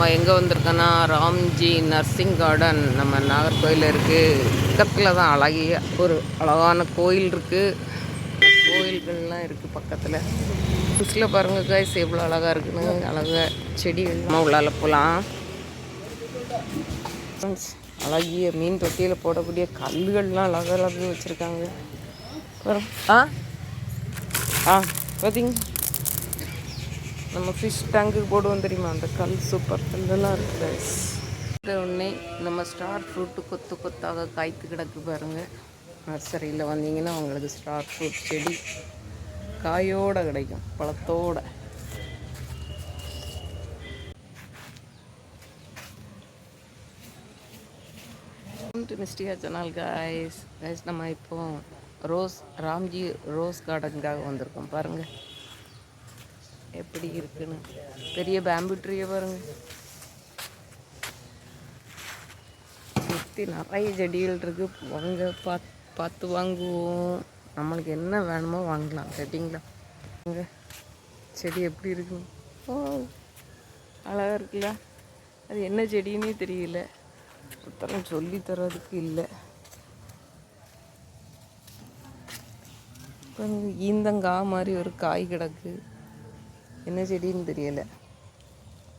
நம்ம எங்கே வந்திருக்கோன்னா Ramji nursing garden நம்ம நாகர்கோயில் இருக்குது. பக்கத்தில் தான் அழகிய ஒரு அழகான கோயில் இருக்குது. கோயில்கள்லாம் இருக்குது பக்கத்தில். புதுசில் பாருங்கள் காய்ஸ் எவ்வளோ அழகாக இருக்குன்னு. அழகாக செடிகள் நம்ம உள்ளால போகலாம். அழகிய மீன் தொட்டியில் போடக்கூடிய கல்லுகள்லாம் அழகாக வச்சுருக்காங்க. பார்த்தீங்க நம்ம ஃபிஷ் டேங்குக்கு போடுவோம் தெரியுமா, அந்த கல் சூப்பர் கல்லெல்லாம் இருக்குது கைஸ். உடனே நம்ம ஸ்டார் ஃப்ரூட்டு கொத்து கொத்தாக காய்த்து கிடக்கு பாருங்கள். நர்சரியில் வந்தீங்கன்னா உங்களுக்கு ஸ்டார் ஃப்ரூட் செடி காயோடு கிடைக்கும், பழத்தோடு. Mystica channel guys. நம்ம இப்போ ராம்ஜி ரோஸ் கார்டனுக்காக வந்திருக்கோம். பாருங்கள் எப்படி இருக்குன்னு. பெரிய பேம்பு ட்ரீயை பாருங்கள். சுற்றி நிறைய செடிகள் இருக்குது. வாங்க பார்த்து வாங்குவோம். நம்மளுக்கு என்ன வேணுமோ வாங்கலாம். செட்டிங்களா வாங்க. செடி எப்படி இருக்குன்னு. அழகாக இருக்குல்ல. அது என்ன செடின்னே தெரியல. ஒருத்தரம் சொல்லி தர்றதுக்கு இல்லை. ஈந்தங்கா மாதிரி ஒரு காய் கிடக்கு. என்ன செடின்னு தெரியலை.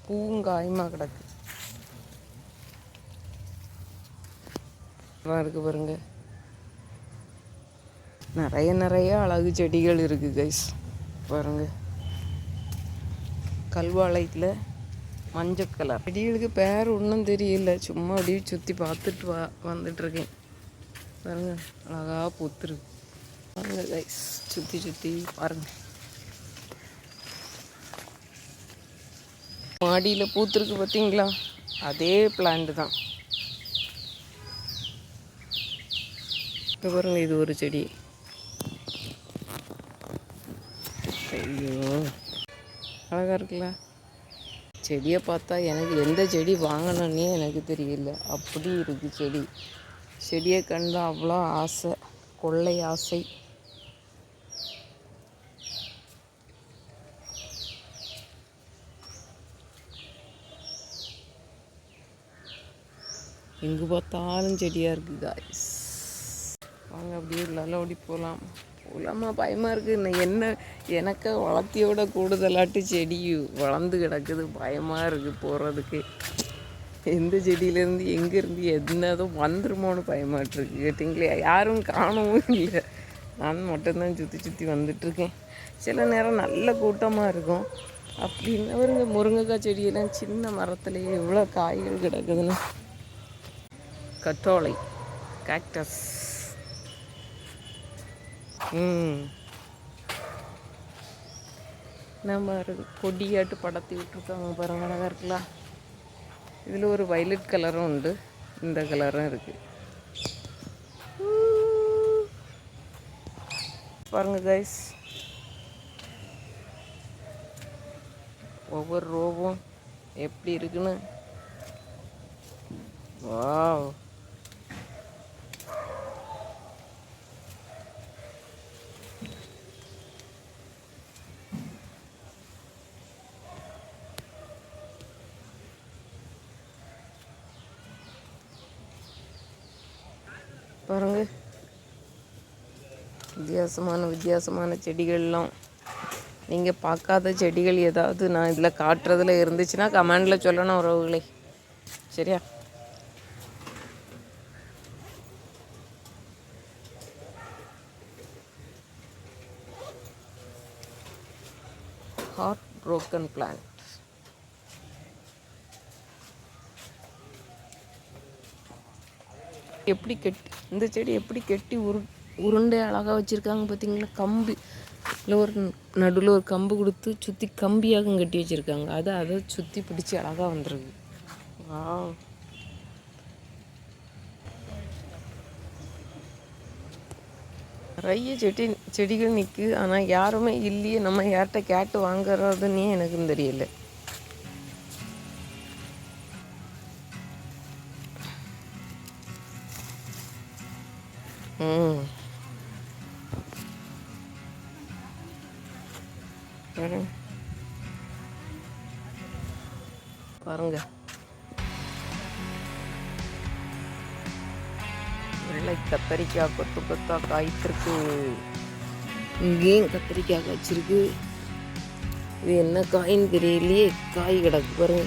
பூங்காயமாக கிடக்கு. இருக்குது பாருங்க. நிறைய அழகு செடிகள் இருக்குது கைஸ். பாருங்க கல்வாழையில் மஞ்சள் கலர் செடிகளுக்கு பேர் ஒன்றும் தெரியல. சும்மா அப்படியே சுற்றி பார்த்துட்டு வந்துட்டுருக்கேன். பாருங்க அழகாக பூத்துருக்கு. பாருங்க கைஸ் சுற்றி பாருங்கள். மாடியில் பூத்துருக்கு பார்த்தீங்களா, அதே பிளான்ட் தான். இப்போ பாருங்க இது ஒரு செடி. ஐயோ அழகாக இருக்குல்ல. செடியை பார்த்தா எனக்கு எந்த செடி வாங்கணுன்னே எனக்கு தெரியல. அப்படி இருக்குது செடி. செடியை கண்டா அவ்வளோ ஆசை, கொள்ளை ஆசை. எங்கே பார்த்தாலும் செடியாக இருக்குது காய்ஸ். வாங்க அப்படியே உள்ளால ஓடி போகலாமா? பயமாக இருக்குது. எனக்கு வளர்த்தியோட கூடுதலாட்டு செடி வளர்ந்து கிடக்குது. பயமாக இருக்குது போகிறதுக்கு. எந்த செடியிலேருந்து எங்கேருந்து என்னதும் வந்துருமோன்னு பயமாட்டிருக்கு. கேட்டிங்களே, யாரும் காணவும் இல்லை. நான் மட்டும்தான் சுற்றி வந்துட்டுருக்கேன். சில நேரம் நல்ல கூட்டமாக இருக்கும். அப்படின்னு ஒரு முருங்கைக்காய் செடியெல்லாம் சின்ன மரத்துலேயே எவ்வளோ காய்கள் கிடக்குதுன்னு. கத்தாழை கேக்டஸ். நம்ம கொடியாட்டு படத்தி விட்டுருக்காங்க பாருங்க. அழகாக இருக்கலாம். இதில் ஒரு வைலட் கலரும் உண்டு, இந்த கலரும் இருக்குது. பாருங்க கைஸ், ஒவ்வொரு ரோவும் எப்படி இருக்குன்னு. வாவ். பாருங்க வித்தியாசமான செடிகள்லாம். நீங்கள் பார்க்காத செடிகள் ஏதாவது நான் இதில் காட்டுறதுல இருந்துச்சுன்னா கமெண்டில் சொல்லணும் உறவுகளே. சரியா? Heart broken plant. எப்படி கெட்டி, இந்த செடி எப்படி கெட்டி உருண்டை அழகாக வச்சுருக்காங்க பார்த்தீங்களா. கம்பி இல்லை, ஒரு நடுவில் ஒரு கம்பு கொடுத்து சுற்றி கம்பியாக கட்டி வச்சுருக்காங்க. அதை சுற்றி பிடிச்சி அழகாக வந்துருக்கு. வாவ். நிறைய செடிகள் நிற்குது. ஆனால் யாருமே இல்லையே. நம்ம யார்கிட்ட கேட்டு வாங்குறதுன்னே எனக்கும் தெரியல. பாருங்க. வெள்ளை கத்தரிக்காய் கொத்து கொத்தா காய்த்திருக்கு. இங்கேயும் கத்திரிக்காய் காய்ச்சிருக்கு. இது என்ன காயின்னு தெரியலையே, காய் கிடக்கு பாருங்க.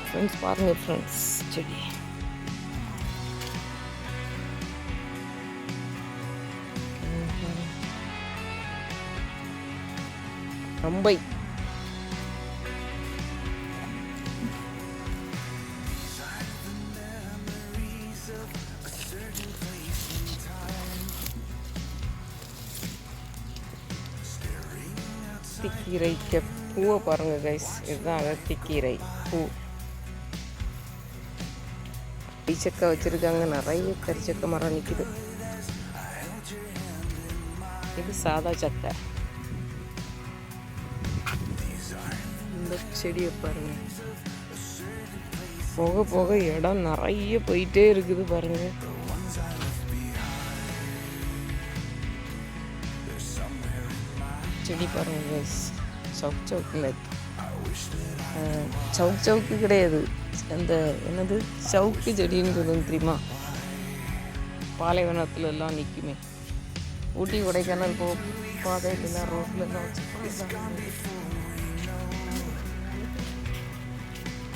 ஃப்ரெண்ட்ஸ் பாருங்க ஃப்ரெண்ட்ஸ், செடி ரம்பை. அகத்திக்கீரைக்கு பூவை பாருங்க கைஸ், இதுதான் அகத்திக்கீரை பூ. கரிச்சக்கை வச்சுருக்காங்க, நிறைய கரிச்சக்கை மரம் நிற்குது. இது சாதா சக்கை. இந்த செடியை பாருங்க, போக போக இடம் நிறைய போயிட்டே இருக்குது பாருங்க. செடி பாருங்க கைஸ், சவுக் சவுக்கில் சவுக் சவுக்கு கிடையாது, அந்த என்னது சவுக்கு செடின்னு சொல்லுங்க தெரியுமா, பாலைவனத்துல எல்லாம் நிற்குமே. ஊட்டி கொடைக்கானல் பாதையிலாம் ரோட்லலாம் வச்சு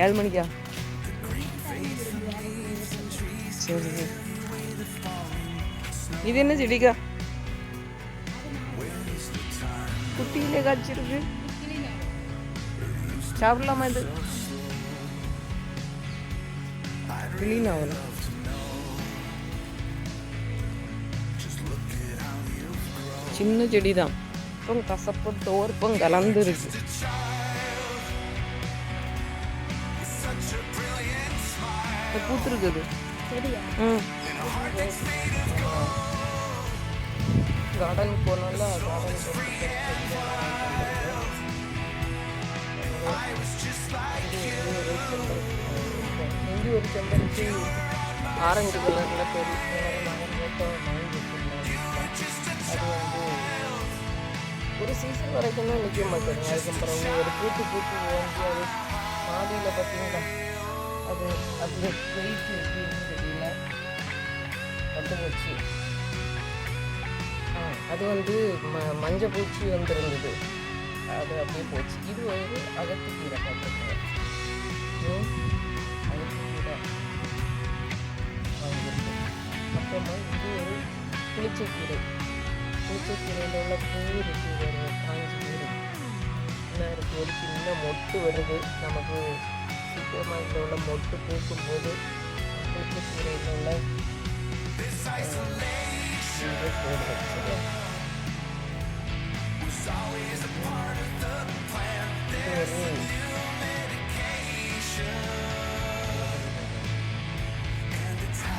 7 மணிக்கா? சரி, இது என்ன செடிக்கா? குட்டியிலே காய்ச்சிருக்கு, சாப்பிடலாமா? இது கிளீன் ஆகல. சின்ன செடி தான், இப்போ கசப்பு தோற்பம் கலந்து இருக்கு. பூத்துருக்குது. கார்டன் போனால இங்கே ஒரு செம்பருத்தி ஆரஞ்சு கலரில் பெரிய வாங்கி வச்சுருந்தேன். அது ஒரு சீசன் வரைக்கும் தான் நிற்க மாட்டேங்க. அதுக்கப்புறம் ஒரு பூத்து ஓஞ்சி அது மாடியில் பார்த்தீங்கன்னா அது அதில் வெயிட் எப்படின்னு தெரியல, வந்து போச்சு. அது மஞ்சள் பூச்சி வந்துருந்தது, அது அப்படியே போச்சு. இது அகத்திக்கீரை பார்த்துருக்கேன், அகத்திக்கீரை வாங்கியிருக்கு. அப்புறமா இது புளிச்சக்கீரையில் உள்ள பூ இருக்குது, காஞ்சி பூ இன்னும் இருக்குது. ஒரு சின்ன மொட்டு வருது, நமக்கு சீக்கிரமாக இதில் உள்ள மொட்டு பூக்கும்போது புளிச்சக்கீரையில் உள்ள போடுறது. சரியா?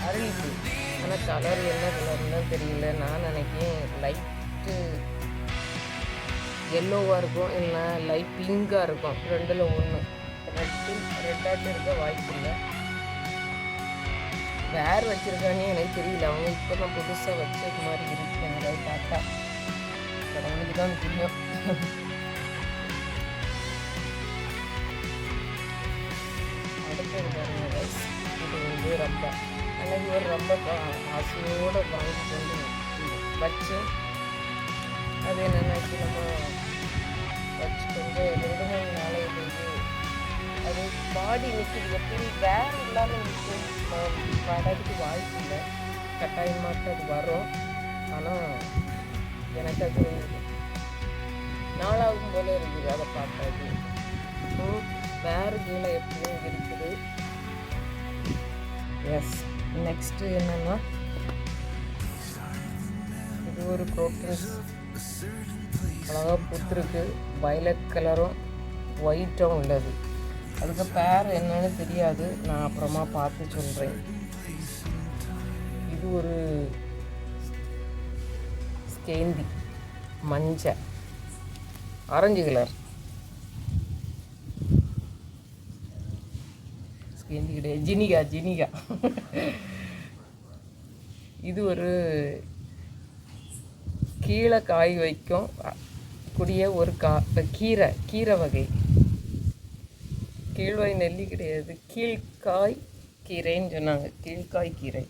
அரளிப்பூ, ஆனால் கலர் என்ன கலர்னு தெரியல. நான் நினைக்கிறேன் லைட்டு எல்லோவாக இருக்கும், இல்லைன்னா லைட் பிங்காக இருக்கும். ரெண்டில் ஒன்று. ரெட்டாட்டு இருக்க வாய்ப்பு இல்லை. வேறு வச்சுருக்கானே எனக்கு தெரியல. அவங்க இப்போ தான் புதுசாக வச்சது மாதிரி இருக்கு. எனக்கு பார்த்தா கடவுளுக்கு தான் தெரியும். அடுத்தது பாருங்க, இது ரொம்ப அன்னைக்கு ஒரு ரொம்ப ஆசையோடு வாங்கி கொண்டு வச்சு, அது என்னென்னாச்சு நம்ம வச்சு கொஞ்சம் 2-3 நாளைக்கு அது பாடி நிற்கிது. எப்படி வேறு இல்லாத வர்றதுக்கு வாய்ப்பு இல்லை, கட்டாயமாட்டு அது வரும். ஆனால் எனக்கு அது நாளாகும் போல இருக்குது அதை பார்த்தாது. வேறு கீழே எப்படியும் இருக்குது. எஸ், நெக்ஸ்ட்டு என்னென்னா இது ஒரு ப்ரோட்டீன்ஸ் அழகாக பூத்துருக்கு. வயலட் கலரும் ஒயிட்டும் உள்ளது. அதுக்கு பேர் என்னன்னு தெரியாது, நான் அப்புறமா பார்த்து சொல்கிறேன். இது ஒரு ஸ்கேந்தி, மஞ்சள் ஆரஞ்சு கலர் ஸ்கேந்தி கிடையாது, ஜினிகா. இது ஒரு கீழே காய் வைக்கும், கூடிய ஒரு கீரை வகை. கீழ்வாய் நெல்லி கிடையாது, கீழ்காய் கீரைன்னு சொன்னாங்க. கீழ்காய் கீரை.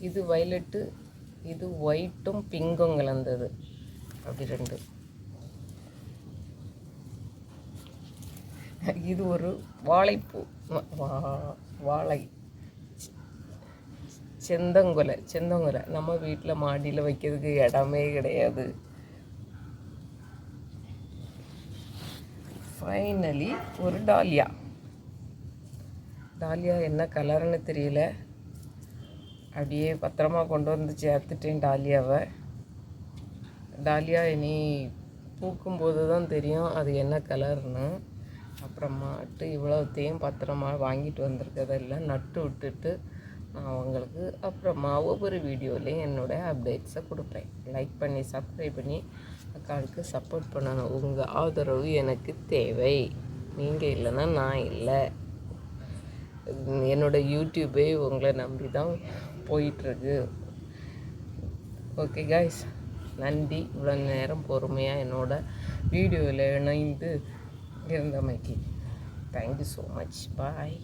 இது வயலட்டு, இது ஒயிட்டும் பிங்கும் கலந்தது. அப்படி 2. இது ஒரு வாழைப்பூ, வாழை செந்தங்கொலை. நம்ம வீட்டில் மாடியில் வைக்கிறதுக்கு இடமே கிடையாது. ஃபைனலி ஒரு டாலியா என்ன கலர்னு தெரியல. அப்படியே பத்திரமா கொண்டு வந்து சேர்த்துட்டேன் டாலியா இனி பூக்கும்போது தான் தெரியும் அது என்ன கலர்னு. அப்புறமாட்டு இவ்வளோத்தையும் பத்திரமா வாங்கிட்டு வந்திருக்கதெல்லாம் நட்டு விட்டுட்டு நான் உங்களுக்கு அப்புறமா ஒவ்வொரு வீடியோலையும் என்னோடய அப்டேட்ஸை கொடுப்பேன். லைக் பண்ணி சப்ஸ்கிரைப் பண்ணி அக்காவுக்கு சப்போர்ட் பண்ணணும். உங்கள் ஆதரவு எனக்கு தேவை. நீங்கள் இல்லைன்னா நான் இல்லை. என்னோடய யூடியூபே உங்களை நம்பி தான் போயிட்டுருக்கு. ஓகே காய்ஸ், நன்றி. இவ்வளோ நேரம் பொறுமையாக என்னோடய வீடியோவில் இணைந்து இருந்தமைக்கு தேங்க்யூ ஸோ மச். பாய்.